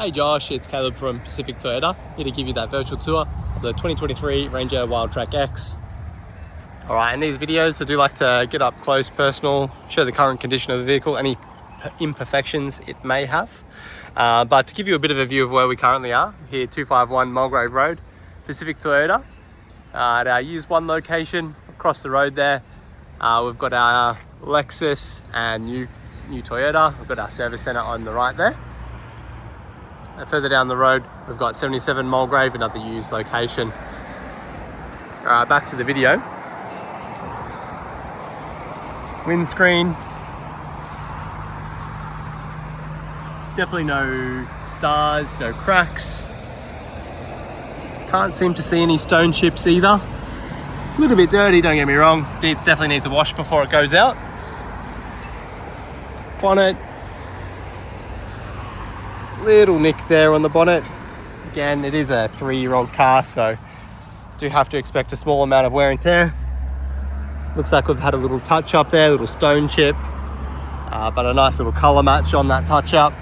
Hey Josh, it's Caleb from Pacific Toyota, here to give you that virtual tour of the 2023 Ranger Wildtrak X. Alright, in these videos I do like to get up close, personal, show the current condition of the vehicle, any imperfections it may have. But to give you a bit of a view of where we currently are, here 251 Mulgrave Road, Pacific Toyota. At our used one location, across the road there, we've got our Lexus and new Toyota. We've got our service centre on the right there. And further down the road, we've got 77 Mulgrave, another used location. Back to the video. Windscreen. Definitely no stars, no cracks. Can't seem to see any stone chips either. A little bit dirty, don't get me wrong. Definitely needs a wash before it goes out. Bonnet. Little nick there on the bonnet. Again, it is a 3-year-old car, so do have to expect a small amount of wear and tear. Looks like we've had a little touch up there, a little stone chip, but a nice little color match on that touch up.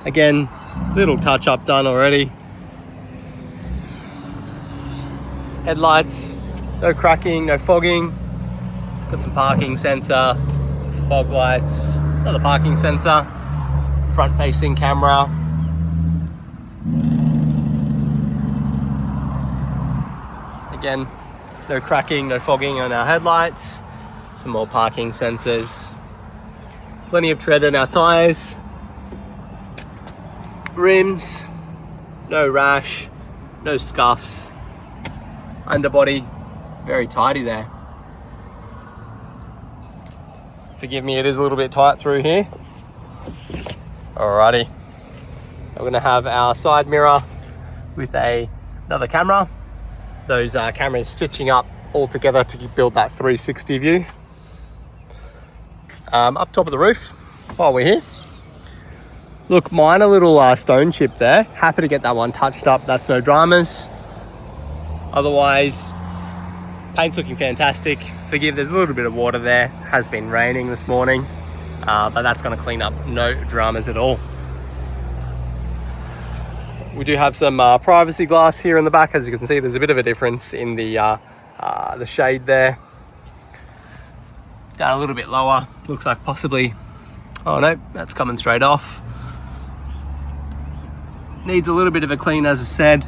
Again, little touch up done already. Headlights, no cracking, no fogging. Got some parking sensor, fog lights, another parking sensor. Front facing camera. Again, no cracking, no fogging on our headlights. Some more parking sensors. Plenty of tread in our tyres. Rims, no rash, no scuffs. Underbody, very tidy there. Forgive me, it is a little bit tight through here. Alrighty, we're going to have our side mirror with another camera. Those cameras stitching up all together to build that 360 view. Up top of the roof, while we're here. Look, minor little stone chip there. Happy to get that one touched up, that's no dramas. Otherwise, paint's looking fantastic. Forgive, there's a little bit of water there. Has been raining this morning. But that's going to clean up, no dramas at all. We do have some privacy glass here in the back. As you can see, there's a bit of a difference in the shade there. Down a little bit lower, looks like possibly, oh no, that's coming straight off. Needs a little bit of a clean, as I said.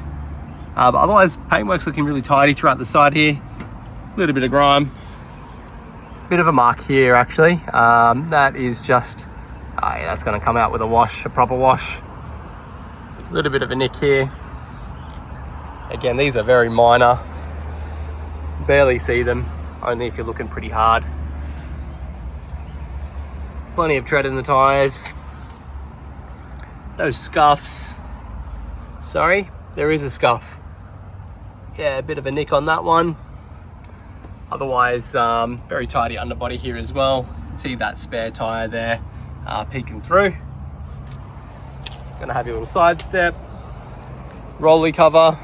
But otherwise, paintwork's looking really tidy throughout the side here. A little bit of grime. Bit of a mark here actually. That is just, yeah, that's going to come out with a wash, a proper wash. A little bit of a nick here. Again, these are very minor. Barely see them, only if you're looking pretty hard. Plenty of tread in the tyres. No scuffs. Sorry, there is a scuff. Yeah, a bit of a nick on that one. Otherwise, very tidy underbody here as well. You can see that spare tyre there peeking through. Gonna have your little side step, rolly cover.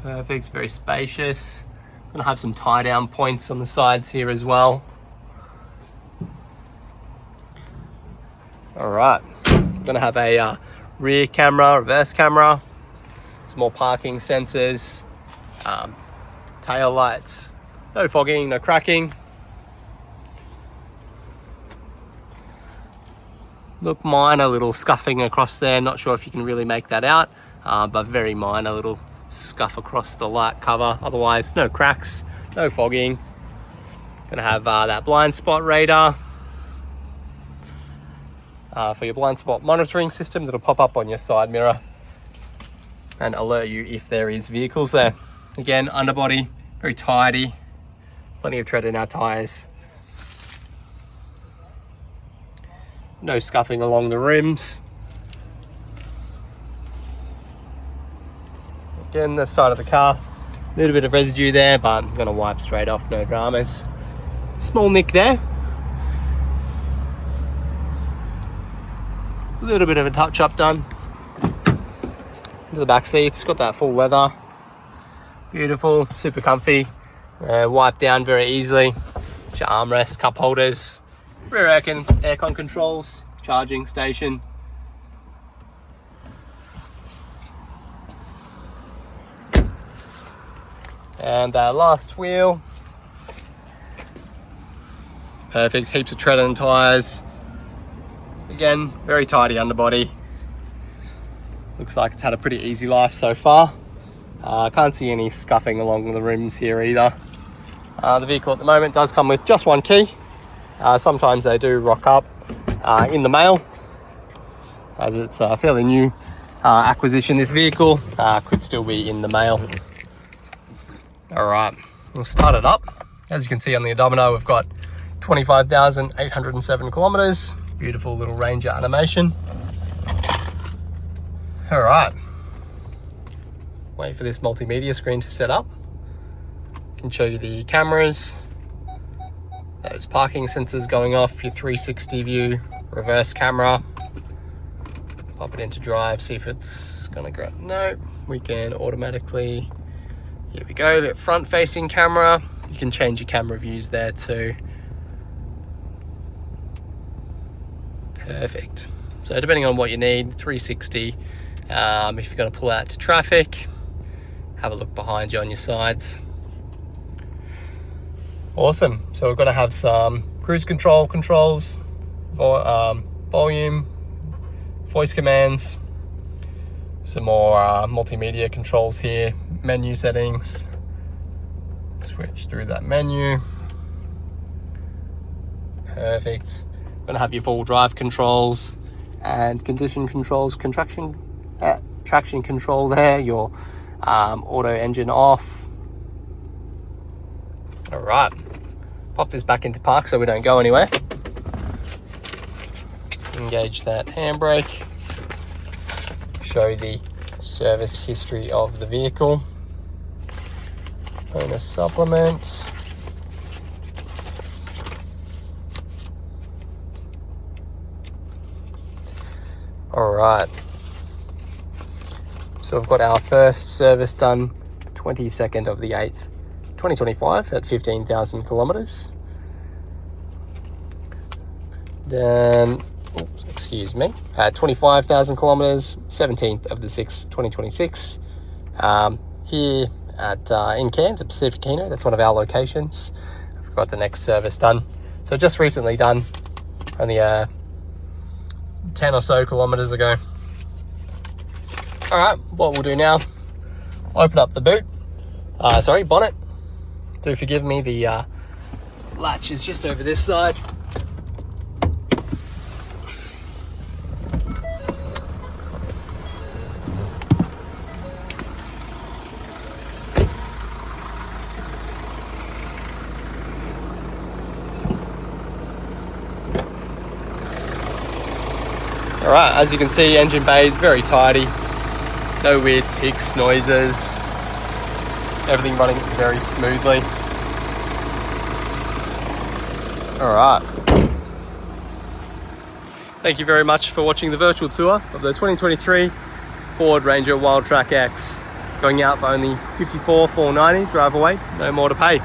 Perfect, very spacious. Gonna have some tie down points on the sides here as well. All right, gonna have a rear camera, reverse camera. Some more parking sensors, tail lights, no fogging, no cracking. Look, minor little scuffing across there. Not sure if you can really make that out, but very minor little scuff across the light cover. Otherwise, no cracks, no fogging. Gonna have that blind spot radar for your blind spot monitoring system that'll pop up on your side mirror and alert you if there is vehicles there. Again, underbody, very tidy. Plenty of tread in our tyres. No scuffing along the rims. Again, the side of the car, a little bit of residue there, but I'm gonna wipe straight off, no dramas. Small nick there. A little bit of a touch up done. Into the back seats, got that full leather. Beautiful, super comfy. Wipe down very easily. Your armrest, cup holders, rear aircon controls, charging station. And last wheel. Perfect, heaps of tread and tyres. Again, very tidy underbody. Looks like it's had a pretty easy life so far. Can't see any scuffing along the rims here either. The vehicle at the moment does come with just one key. Sometimes they do rock up in the mail, as it's a fairly new acquisition. This vehicle could still be in the mail. All right, we'll start it up. As you can see on the odometer, we've got 25,807 kilometers. Beautiful little Ranger animation. All right, wait for this multimedia screen to set up. Can show you the cameras, those parking sensors going off, your 360 view, reverse camera. Pop it into drive, see if it's gonna grab. No, we can automatically. Here we go, front facing camera. You can change your camera views there too. Perfect. So depending on what you need, 360. If you're going to pull out to traffic, have a look behind you on your sides. Awesome. So we're going to have some cruise control controls, volume, voice commands, some more multimedia controls here, menu settings. Switch through that menu. Perfect. Going to have your full drive controls and condition controls, traction control there, your auto engine off. All right, pop this back into park so we don't go anywhere. Engage that handbrake. Show the service history of the vehicle. Bonus supplements. All right, so we've got our first service done 22nd of the 8th 2025 at 15,000 kilometers. Then excuse me, at 25,000 kilometers, 17th of the 6th 2026, here at in Cairns at Pacific Kino. That's one of our locations. I've got the next service done, so just recently done, only 10 or so kilometers ago. All right, what we'll do now, open up the boot, bonnet. Do forgive me, the latch is just over this side. All right, as you can see, engine bay is very tidy. No weird ticks, noises. Everything running very smoothly. All right. Thank you very much for watching the virtual tour of the 2023 Ford Ranger Wildtrak X. Going out for only $54,490, drive away, no more to pay.